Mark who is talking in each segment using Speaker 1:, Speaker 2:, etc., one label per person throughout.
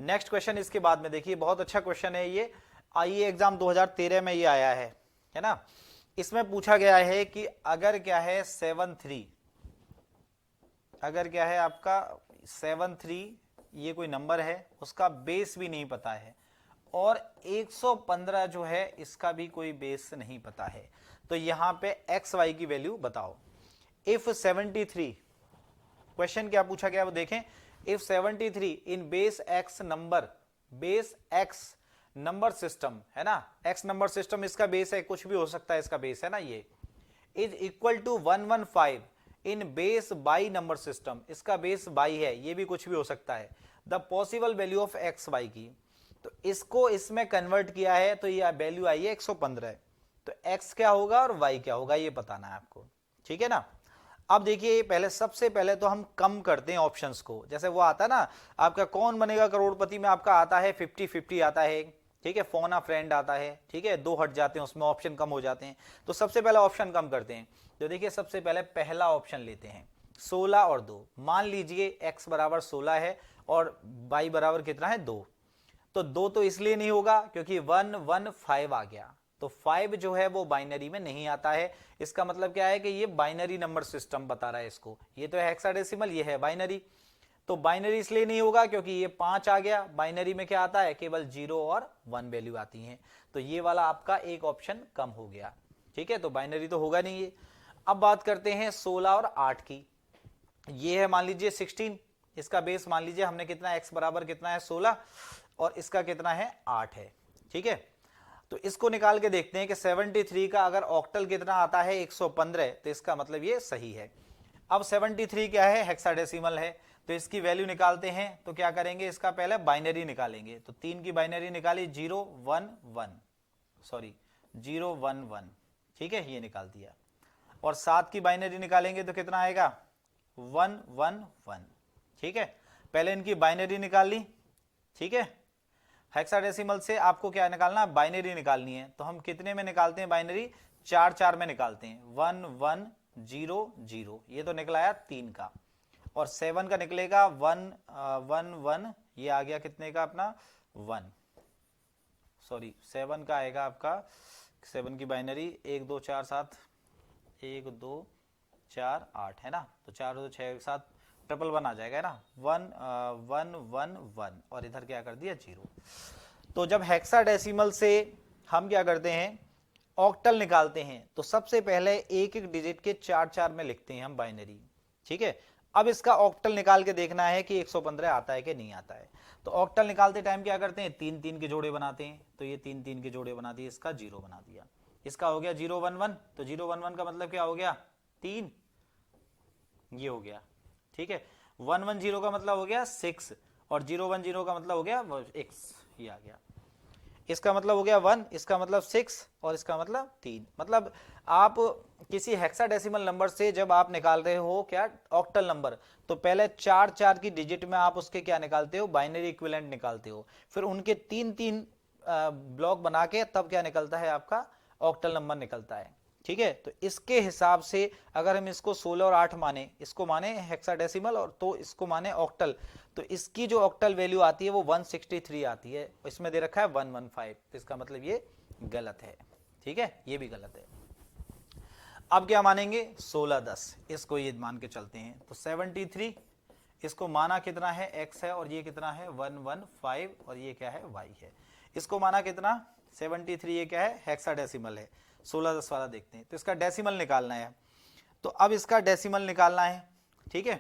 Speaker 1: Next question इसके बाद में देखिए, बहुत अच्छा क्वेश्चन है ये, आईए एग्जाम 2013 में ये आया है ना। इसमें पूछा गया है कि अगर क्या है 7-3, अगर क्या है आपका 7-3 ये कोई नंबर है, उसका बेस भी नहीं पता है, और 115 जो है इसका भी कोई बेस नहीं पता है, तो यहां पे एक्स वाई की वैल्यू बताओ। इफ 73, क्वेश्चन क्या पूछा गया वो देखें। If 73 in base x number, base x number system है ना, एक्स नंबर सिस्टम इसका बेस है, कुछ भी हो सकता है इसका बेस है ना, ये is equal to 115 in base y number system, इसका बेस बाई है, ये भी कुछ भी हो सकता है, the possible value of x y की, तो इसको इसमें कन्वर्ट किया है तो ये वैल्यू आई है 115, तो x क्या होगा और y क्या होगा ये बताना है आपको, ठीक है ना। अब देखिए पहले, सबसे पहले तो हम कम करते हैं ऑप्शंस को, जैसे वो आता है ना आपका कौन बनेगा करोड़पति में, आपका आता है 50-50 आता है, ठीक है, फोन अ फ्रेंड आता है, ठीक है, 2 हट जाते हैं उसमें, ऑप्शन कम हो जाते हैं, तो सबसे पहले ऑप्शन कम करते हैं। तो देखिए सबसे पहले पहला ऑप्शन लेते हैं 16 और 2, मान लीजिए x बराबर 16 है और y बराबर कितना है 2, तो 2 तो इसलिए नहीं होगा क्योंकि 115 आ गया, तो 5 जो है वो बाइनरी में नहीं आता है, इसका मतलब क्या है कि ये बाइनरी नंबर सिस्टम बता रहा है इसको, ये तो है हेक्साडेसिमल, ये है बाइनरी, तो बाइनरी इसलिए नहीं होगा क्योंकि ये 5 आ गया, बाइनरी में क्या आता है केवल 0 और 1 वैल्यू आती हैं, तो ये वाला आपका एक ऑप्शन कम हो गया, ठीक है, तो बाइनरी तो होगा नहीं ये। अब बात करते हैं 16 और 8 की, ये है मान लीजिए 16, इसका बेस मान लीजिए हमने कितना, x बराबर कितना है 16 और इसका कितना है 8 है, ठीक है, तो इसको निकाल के देखते हैं कि 73 का अगर ऑक्टल कितना आता है 115, तो इसका मतलब ये सही है। अब 73 क्या है, हेक्साडेसिमल है, तो इसकी वैल्यू निकालते हैं, तो क्या करेंगे, इसका पहले बाइनरी निकालेंगे, तो 3 की बाइनरी निकाली 011, सॉरी 011, ठीक है, ये निकाल दिया, और 7 की बाइनरी निकालेंगे तो कितना आएगा 111, ठीक है, पहले इनकी बाइनरी निकाल ली, ठीक है, हेक्साडेसिमल से आपको क्या निकालना, बाइनरी निकालनी है, तो हम कितने में निकालते हैं बाइनरी, 4 में निकालते हैं, 1100, ये तो निकला आया 3 का, और 7 का निकलेगा 111, ये आ गया कितने का अपना 1, सॉरी 7 का आएगा आपका, 7 की बाइनरी 1 2 4 7, 1 2 4 8 है ना, तो 4 2 6 7 111 आ जाएगा, है ना, 1111, और इधर क्या कर दिया 0। तो जब हेक्साडेसिमल से हम क्या करते हैं ऑक्टल निकालते हैं, तो सबसे पहले एक एक डिजिट के 4 में लिखते हैं हम बाइनरी, ठीक है। अब इसका ऑक्टल निकाल के देखना है कि 115 आता है कि नहीं आता है, तो ऑक्टल निकालते टाइम क्या करते हैं, 3 के जोड़े बनाते हैं, तो ये 3 के जोड़े बना दिए, इसका 0 बना दिया, इसका हो गया 011, तो 011 का मतलब क्या हो गया 3, ये हो गया, ठीक है, 110 का मतलब हो गया 6, और 010 का मतलब हो गया x, ये आ गया, इसका मतलब हो गया 1, इसका मतलब 6, और इसका मतलब 3, मतलब आप किसी हेक्साडेसिमल नंबर से जब आप निकाल रहे हो क्या ऑक्टल नंबर, तो पहले 4 की डिजिट में आप उसके क्या निकालते हो, बाइनरी इक्विवेलेंट निकालते हो, फिर उनके 3 ब्लॉक बना के तब क्या निकलता है आपका ऑक्टल नंबर निकलता है, ठीक है। तो इसके हिसाब से अगर हम इसको 16 और 8 माने, इसको माने हेक्साडेसिमल और तो इसको माने ऑक्टल, तो इसकी जो ऑक्टल वैल्यू आती है वो 163 आती है, इसमें दे रखा है 115, तो इसका मतलब ये गलत है, ठीक है, ये भी गलत है। अब क्या मानेंगे 16-10, इसको ये मान के चलते हैं, तो 73 इसको माना कितना है x है, और ये कितना है 115, और ये क्या है y है, इसको माना कितना 73, ये क्या है हेक्साडेसिमल है, 16-10 वाला देखते हैं, तो इसका डेसिमल निकालना है, तो अब इसका डेसिमल निकालना है, ठीक है,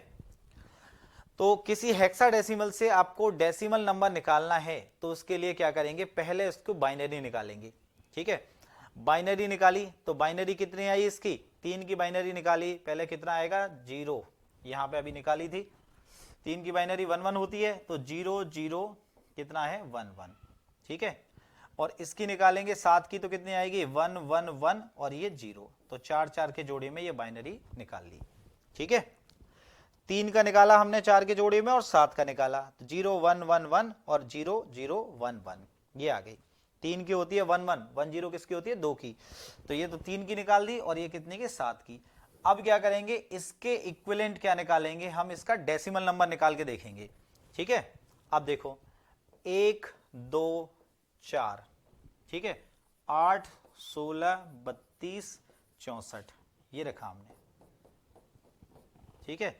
Speaker 1: तो किसी हेक्साडेसिमल से आपको डेसिमल नंबर निकालना है, तो उसके लिए क्या करेंगे, पहले इसको बाइनरी निकालेंगे, ठीक है, बाइनरी निकाली, तो बाइनरी कितनी आई इसकी 3 की बाइनरी निकाली, पहले कितना आएगा 0, यहां पे अभी निकाली थी, 3 की बाइनरी 11 होती है, तो 0 कितना है 11, ठीक है, और इसकी निकालेंगे 7 की, तो कितनी आएगी 111, और ये 0, तो 4 के जोड़े में ये बाइनरी निकाल ली, ठीक है, 3 का निकाला हमने 4 के जोड़े में और 7 का निकाला, तो 0111 और 0011, ये आ गई, 3 की होती है 1110, किसकी होती है 2 की, तो ये तो 3 की निकाल दी, और ये कितने की 7 की। अब क्या करेंगे, इसके इक्विवेलेंट क्या निकालेंगे हम, इसका डेसिमल नंबर निकाल के देखेंगे, ठीक है। अब देखो 1 2 4, ठीक है, 8 16 32 64, ये रखा हमने, ठीक है।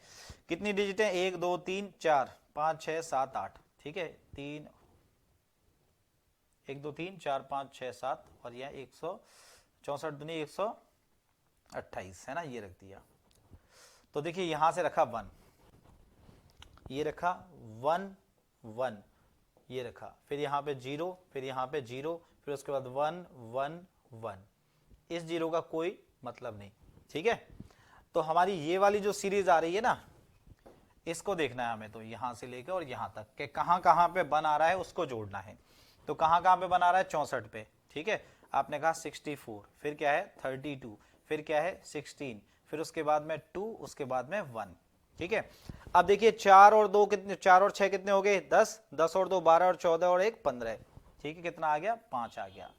Speaker 1: कितनी डिजिट है? 1 2 3 4 5 6 7 8, ठीक है, 3 1 2 3 4 5 6 7 और यह 164 दुनी 128 है ना, ये रख दिया। तो देखिए यहां से रखा 1, ये रखा 1 1, ये रखा, फिर यहां पे 0, फिर यहां पे 0, फिर उसके बाद 1 1 1, इस 0 का कोई मतलब नहीं, ठीक है। तो हमारी ये वाली जो सीरीज आ रही है ना, इसको देखना है हमें, तो यहां से लेकर और यहां तक के कहां कहां पे 1 आ रहा है उसको जोड़ना है। तो कहां कहां पे 1 आ रहा है? 64 पे, ठीक है। आपने कहा 64, फिर क्या है 32, फिर क्या है 16, फिर उसके बाद में 2, उसके बाद में 1, ठीक है। अब देखिए 4 और 2 कितने, 4 और 6 कितने हो गए? 10, 10 और 2 12 और 14 और 1 15, ठीक है। कितना आ गया? 5 आ गया।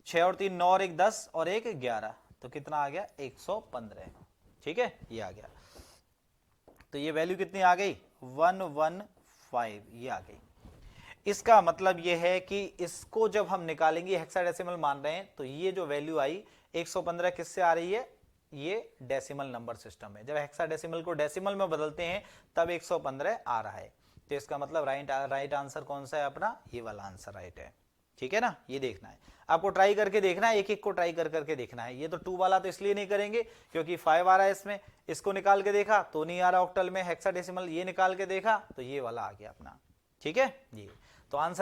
Speaker 1: 6 और 3 9 और 1 10 और 1 11, तो कितना आ गया? 115, ठीक है, ये आ गया। तो ये वैल्यू कितनी आ गई? 115, ये आ गई। इसका मतलब ये है कि इसको जब हम निकालेंगे, हेक्साडेसिमल मान रहे हैं, तो ये जो वैल्यू आई 115 किससे आ रही है? ये डेसिमल नंबर सिस्टम है। जब हेक्साडेसिमल को डेसिमल में बदलते हैं तब 115 आ रहा है। तो इसका मतलब राइट आंसर कौन सा है अपना? ये वाला आंसर राइट है, ठीक है ना। ये देखना है आपको, ट्राई करके देखना है, एक एक को ट्राई कर करके देखना है। ये तो 2 वाला तो इसलिए नहीं करेंगे क्योंकि 5 आ रहा है इसमें, इसको निकाल के देखा तो नहीं आ रहा ऑक्टल में हेक्साडेसिमल, ये निकाल के देखा तो ये वाला आ गया अपना, ठीक है। ये तो आंसर